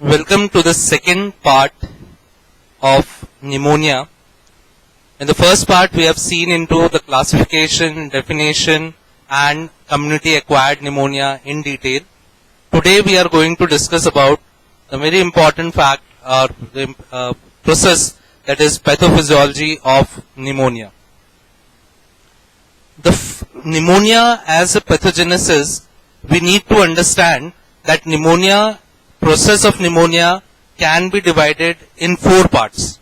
Welcome to the second part of pneumonia. In the first part, we have seen into the classification, definition, and community-acquired pneumonia in detail. Today, we are going to discuss about the very important fact or the process that is pathophysiology of pneumonia. The pneumonia as a pathogenesis, we need to understand that process of pneumonia can be divided in 4 parts,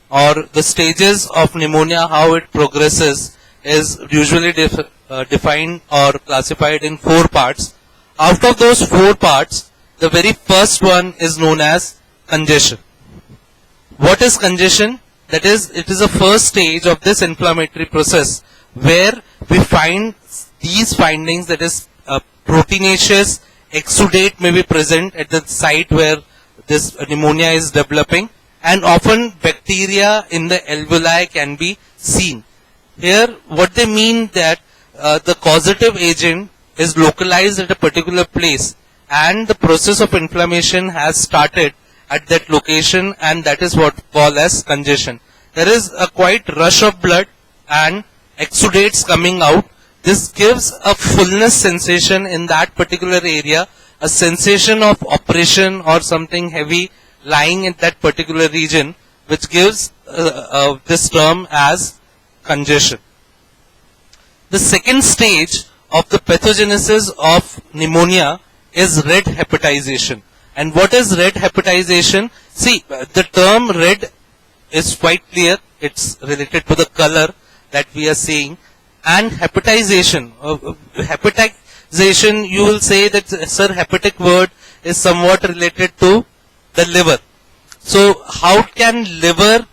or the stages of pneumonia, how it progresses is usually defined or classified in 4 parts. Out of those 4 parts, the very first one is known as congestion. What is congestion? That is, it is the first stage of this inflammatory process where we find these findings, that is proteinaceous exudate may be present at the site where this pneumonia is developing, and often bacteria in the alveoli can be seen. Here what they mean that the causative agent is localized at a particular place and the process of inflammation has started at that location, and that is what we call as congestion. There is a quite rush of blood and exudates coming out. This gives a fullness sensation in that particular area, a sensation of oppression or something heavy lying in that particular region, which gives this term as congestion. The second stage of the pathogenesis of pneumonia is red hepatization. And what is red hepatization? See, the term red is quite clear. It's related to the color that we are seeing. And hepatization, you will say that, sir, hepatic word is somewhat related to the liver. So how can liver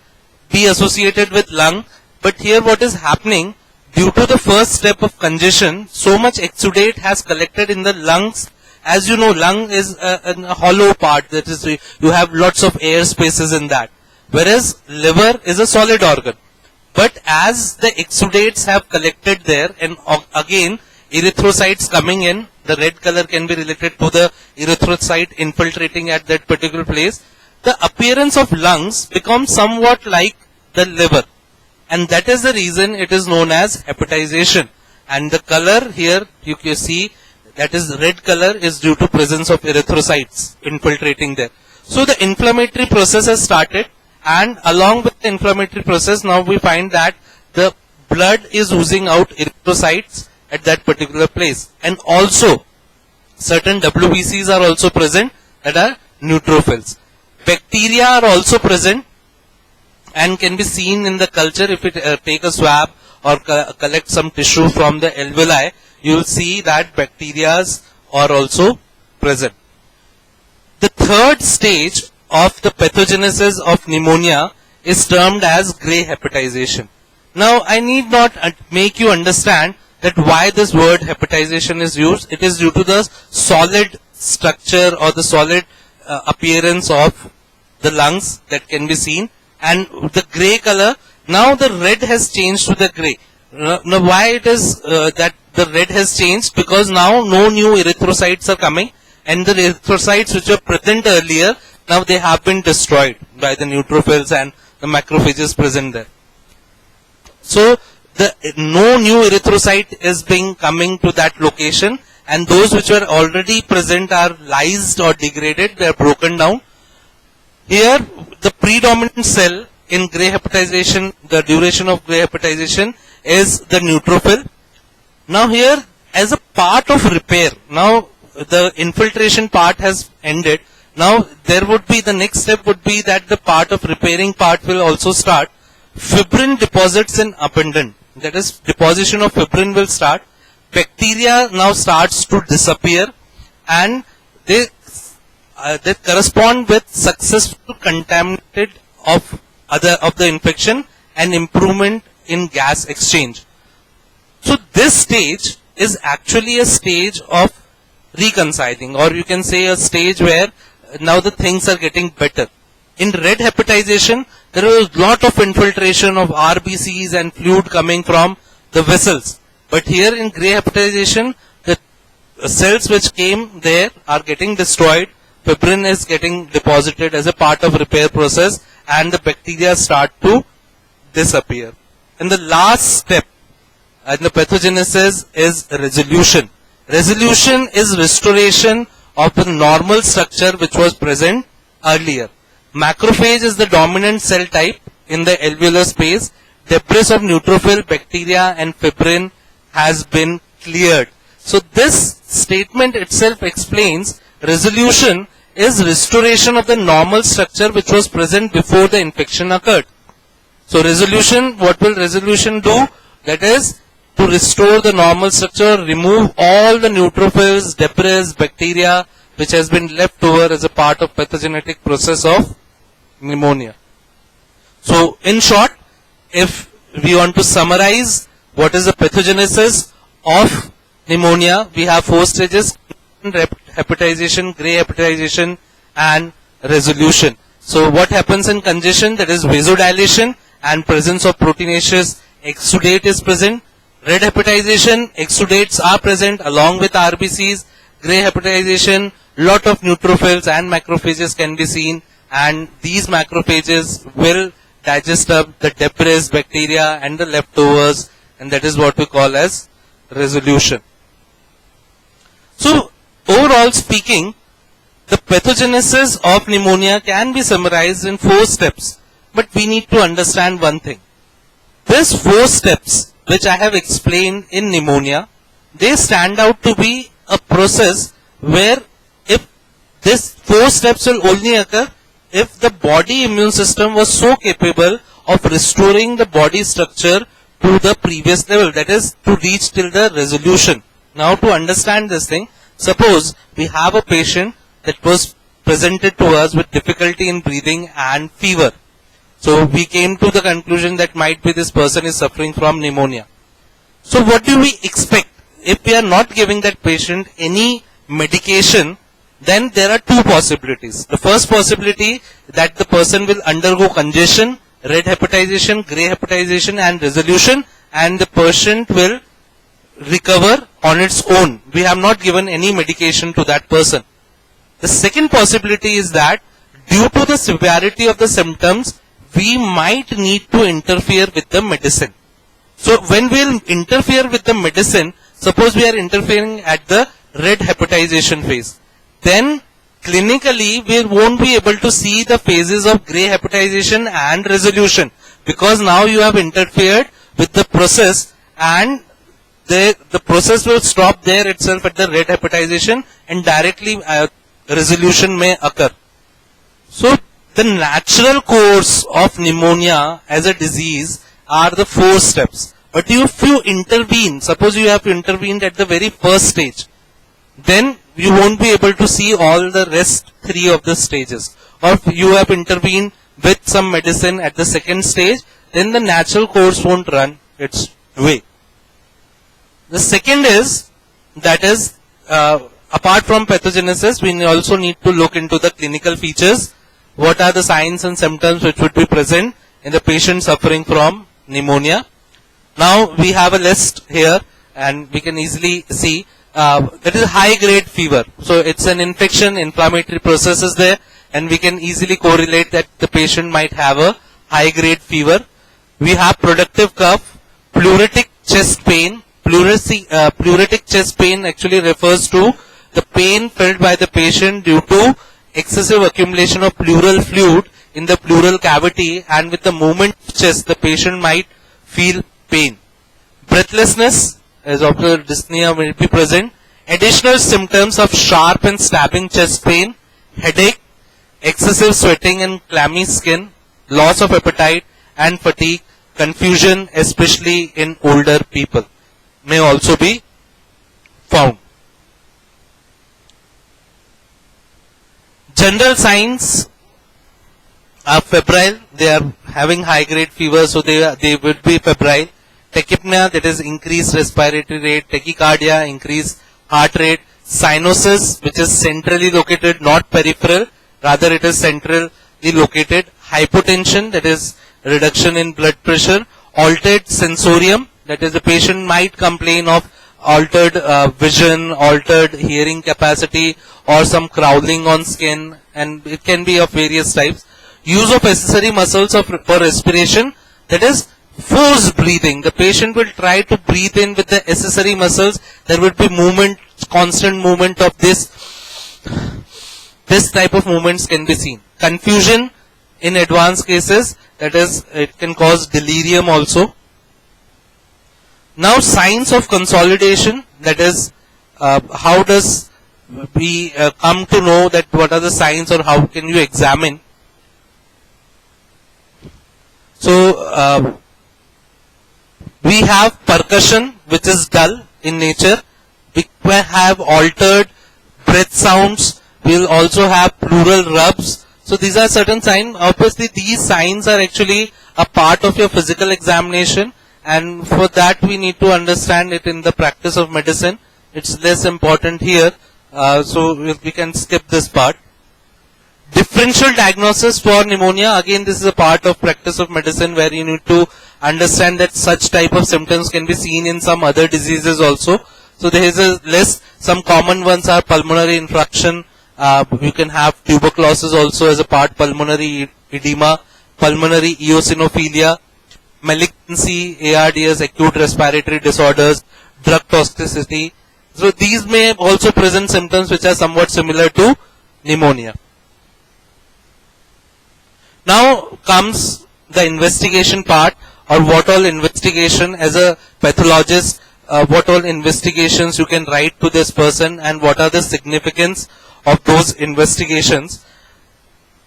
be associated with lung? But here what is happening, due to the first step of congestion, so much exudate has collected in the lungs. As you know, lung is a hollow part, that is, you have lots of air spaces in that. Whereas liver is a solid organ. But as the exudates have collected there, and again erythrocytes coming in, the red color can be related to the erythrocyte infiltrating at that particular place, the appearance of lungs becomes somewhat like the liver. And that is the reason it is known as hepatization. And the color here, you can see, that is red color, is due to presence of erythrocytes infiltrating there. So the inflammatory process has started. And along with the inflammatory process, now we find that the blood is oozing out erythrocytes at that particular place. And also, certain WBCs are also present, that are neutrophils. Bacteria are also present and can be seen in the culture. If you take a swab or collect some tissue from the alveoli, you will see that bacteria are also present. The third stage of the pathogenesis of pneumonia is termed as grey hepatization. Now, I need not make you understand that why this word hepatization is used. It is due to the solid structure or the solid appearance of the lungs that can be seen, and the grey color. Now the red has changed to the grey. Now why it is that the red has changed? Because now no new erythrocytes are coming, and the erythrocytes which were present earlier, now they have been destroyed by the neutrophils and the macrophages present there. So no new erythrocyte is coming to that location, and those which were already present are lysed or degraded, they are broken down. Here the predominant cell in grey hepatization, the duration of grey hepatization, is the neutrophil. Now here, as a part of repair, now the infiltration part has ended. Now there would be, the next step would be that the part of repairing part will also start. Fibrin deposits in abundant, that is, deposition of fibrin will start. Bacteria now starts to disappear, and they correspond with successful contaminated of the infection and improvement in gas exchange. So this stage is actually a stage of reconciling, or you can say a stage where now the things are getting better. In red hepatization, there was lot of infiltration of RBCs and fluid coming from the vessels. But here in grey hepatization, the cells which came there are getting destroyed. fibrin is getting deposited as a part of repair process and the bacteria start to disappear. And the last step in the pathogenesis is resolution. Resolution is restoration of the normal structure which was present earlier. Macrophage is the dominant cell type in the alveolar space. Debris of neutrophil, bacteria and fibrin has been cleared. So this statement itself explains resolution is restoration of the normal structure which was present before the infection occurred. So resolution, what will resolution do? That is to restore the normal structure, remove all the neutrophils, debris, bacteria which has been left over as a part of pathogenetic process of pneumonia. So in short, if we want to summarize what is the pathogenesis of pneumonia, we have 4 stages: hepatization, gray hepatization and resolution. So what happens in congestion? That is vasodilation and presence of proteinaceous exudate is present. Red hepatization, exudates are present along with RBCs. Gray hepatization, lot of neutrophils and macrophages can be seen, and these macrophages will digest up the debris, bacteria and the leftovers, and that is what we call as resolution. So overall speaking, the pathogenesis of pneumonia can be summarized in 4 steps, but we need to understand one thing. These 4 steps which I have explained in pneumonia, they stand out to be a process where if these 4 steps will only occur if the body immune system was so capable of restoring the body structure to the previous level, that is to reach till the resolution. Now to understand this thing, suppose we have a patient that was presented to us with difficulty in breathing and fever. So we came to the conclusion that might be this person is suffering from pneumonia. So what do we expect? If we are not giving that patient any medication, then there are 2 possibilities. The first possibility that the person will undergo congestion, red hepatization, gray hepatization and resolution, and the patient will recover on its own. We have not given any medication to that person. The second possibility is that due to the severity of the symptoms, we might need to interfere with the medicine. So when we will interfere with the medicine, suppose we are interfering at the red hepatization phase, then clinically we won't be able to see the phases of gray hepatization and resolution, because now you have interfered with the process and the process will stop there itself at the red hepatization and directly resolution may occur. So the natural course of pneumonia as a disease are the 4 steps. But if you intervene, suppose you have intervened at the very first stage, then you won't be able to see all the rest 3 of the stages. Or if you have intervened with some medicine at the second stage, then the natural course won't run its way. The second is, that is, apart from pathogenesis, we also need to look into the clinical features. What are the signs and symptoms which would be present in the patient suffering from pneumonia? Now we have a list here and we can easily see that is high grade fever. So it's an infection, inflammatory process is there, and we can easily correlate that the patient might have a high grade fever. We have productive cough, pleuritic chest pain. Pleuritic chest pain actually refers to the pain felt by the patient due to excessive accumulation of pleural fluid in the pleural cavity, and with the movement of chest the patient might feel pain. Breathlessness as of the dyspnea will be present. Additional symptoms of sharp and stabbing chest pain, headache, excessive sweating and clammy skin, loss of appetite and fatigue, confusion especially in older people may also be found. General signs are febrile, they are having high grade fever, so they would be febrile. Tachypnea, that is increased respiratory rate. Tachycardia, increased heart rate. Cyanosis, which is centrally located, not peripheral, rather it is centrally located. Hypotension, that is reduction in blood pressure. Altered sensorium, that is the patient might complain of altered vision, altered hearing capacity, or some crowding on skin, and it can be of various types. Use of accessory muscles for respiration, that is forced breathing. The patient will try to breathe in with the accessory muscles. There will be movement, constant movement of this type of movements can be seen. Confusion in advanced cases, that is, it can cause delirium also. Now, signs of consolidation, that is, how does we come to know that what are the signs, or how can you examine? So, we have percussion, which is dull in nature. We have altered breath sounds. We will also have pleural rubs. So these are certain signs. Obviously, these signs are actually a part of your physical examination, and for that we need to understand it in the practice of medicine. It's less important here, so we can skip this part. Differential diagnosis for pneumonia. Again, this is a part of practice of medicine where you need to understand that such type of symptoms can be seen in some other diseases also. So there is a list. Some common ones are pulmonary infection. You can have tuberculosis also as a part, pulmonary edema, pulmonary eosinophilia, malignancy, ARDS, acute respiratory disorders, drug toxicity. So these may also present symptoms which are somewhat similar to pneumonia. Now comes the investigation part, or what all investigation as a pathologist, what all investigations you can write to this person, and what are the significance of those investigations.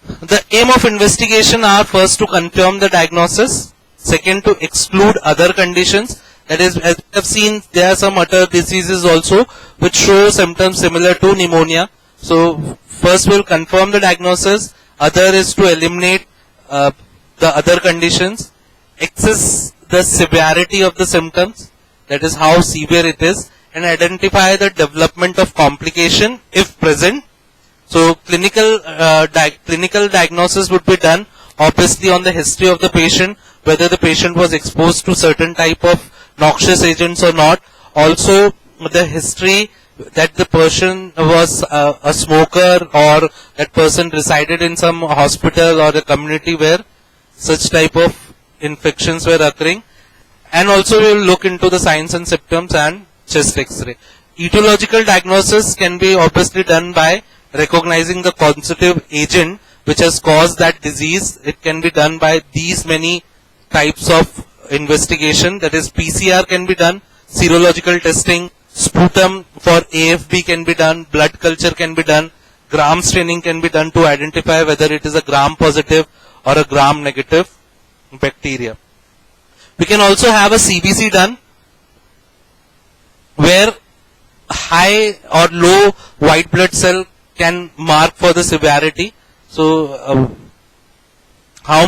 The aim of investigation are first to confirm the diagnosis, second to exclude other conditions. That is, as we have seen, there are some other diseases also which show symptoms similar to pneumonia. So first we'll confirm the diagnosis, other is to eliminate the other conditions, assess the severity of the symptoms, that is how severe it is, and identify the development of complication if present. So clinical diagnosis would be done obviously on the history of the patient, whether the patient was exposed to certain type of noxious agents or not. Also the history that the person was a smoker, or that person resided in some hospital or a community where such type of infections were occurring. And also we will look into the signs and symptoms and chest x-ray. Etiological diagnosis can be obviously done by recognizing the constitutive agent which has caused that disease. It can be done by these many types of investigation, that is PCR can be done, serological testing, sputum for AFB can be done, blood culture can be done, gram staining can be done to identify whether it is a gram positive or a gram negative bacteria. We can also have a CBC done where high or low white blood cell can mark for the severity. So how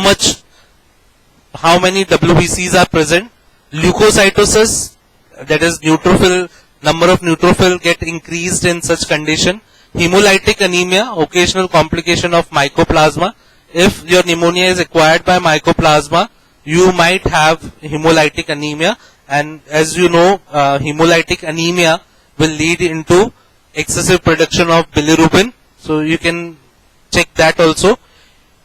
many WBCs are present. Leukocytosis, that is neutrophil, number of neutrophil get increased in such condition. Hemolytic anemia, occasional complication of mycoplasma. If your pneumonia is acquired by mycoplasma, you might have hemolytic anemia, and as you know, hemolytic anemia will lead into excessive production of bilirubin. So you can check that also.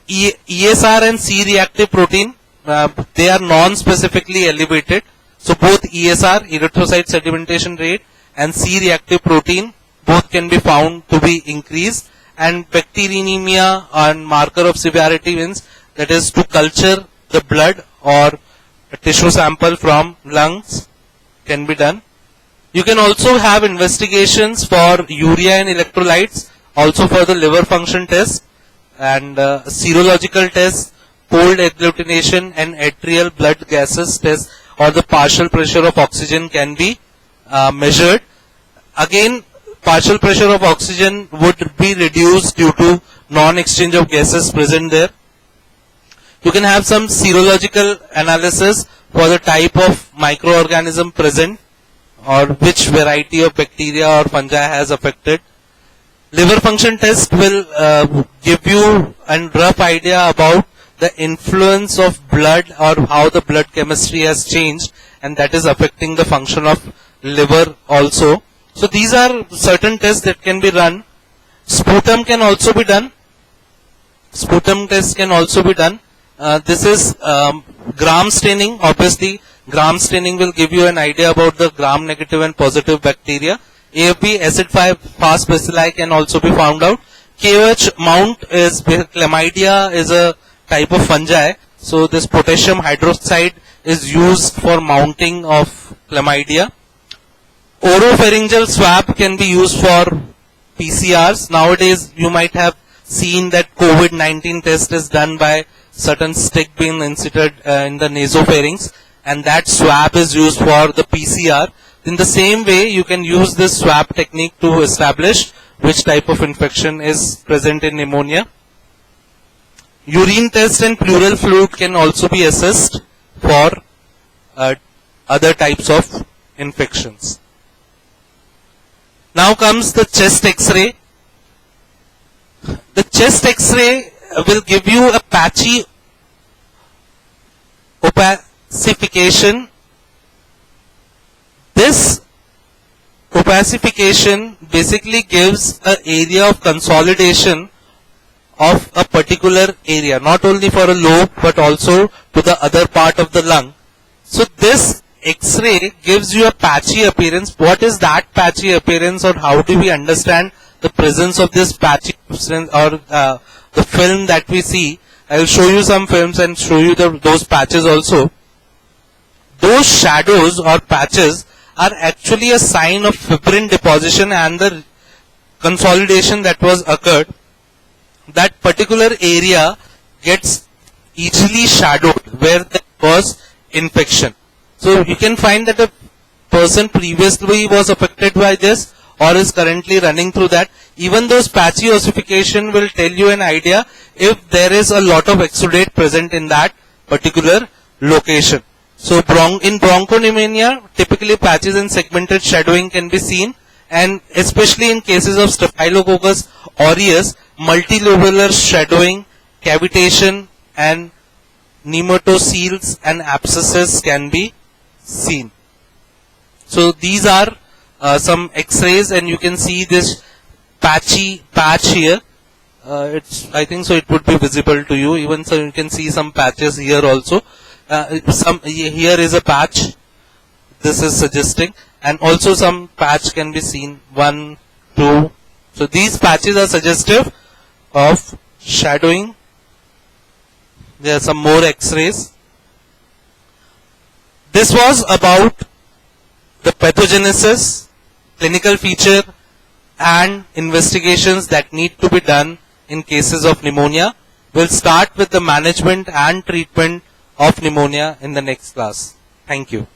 ESR and C-reactive protein, they are non-specifically elevated. So both ESR, erythrocyte sedimentation rate, and C-reactive protein, both can be found to be increased. And bacteremia and marker of severity means, that is to culture the blood or a tissue sample from lungs can be done. You can also have investigations for urea and electrolytes, also for the liver function test, and serological tests, cold agglutination and atrial blood gases test, or the partial pressure of oxygen can be measured. Again, partial pressure of oxygen would be reduced due to non-exchange of gases present there. You can have some serological analysis for the type of microorganism present, or which variety of bacteria or fungi has affected. Liver function test will give you a rough idea about the influence of blood, or how the blood chemistry has changed, and that is affecting the function of liver also. So these are certain tests that can be run. Sputum can also be done. Sputum test can also be done. This is gram staining. Obviously, gram staining will give you an idea about the gram negative and positive bacteria. AFB, acid fast bacilli, can also be found out. KOH mount is chlamydia is a type of fungi. So this potassium hydroxide is used for mounting of chlamydia. Oropharyngeal swab can be used for PCRs. Nowadays, you might have seen that COVID-19 test is done by certain stick being inserted in the nasopharynx, and that swab is used for the PCR. In the same way, you can use this swab technique to establish which type of infection is present in pneumonia. Urine test and pleural fluid can also be assessed for other types of infections. Now comes the chest X-ray. The chest X-ray will give you a patchy opacification. This opacification basically gives an area of consolidation of a particular area, not only for a lobe but also to the other part of the lung. So this X-ray gives you a patchy appearance. What is that patchy appearance, or how do we understand the presence of this patchy appearance, or the film that we see? I will show you some films and show you those patches also. Those shadows or patches are actually a sign of fibrin deposition and the consolidation that was occurred. That particular area gets easily shadowed where there was infection. So you can find that a person previously was affected by this or is currently running through that. Even those patchy ossification will tell you an idea if there is a lot of exudate present in that particular location. So in bronchopneumonia, typically patches and segmented shadowing can be seen, and especially in cases of Staphylococcus aureus, multilobular shadowing, cavitation, and nematoceles and abscesses can be seen. So these are some X-rays, and you can see this patchy patch here. I think so it would be visible to you. Even so, you can see some patches here also. Here is a patch. This is suggesting, and also some patch can be seen. 1, 2. So these patches are suggestive of shadowing. There are some more X-rays. This was about the pathogenesis, clinical feature, and investigations that need to be done in cases of pneumonia. We'll start with the management and treatment of pneumonia in the next class. Thank you.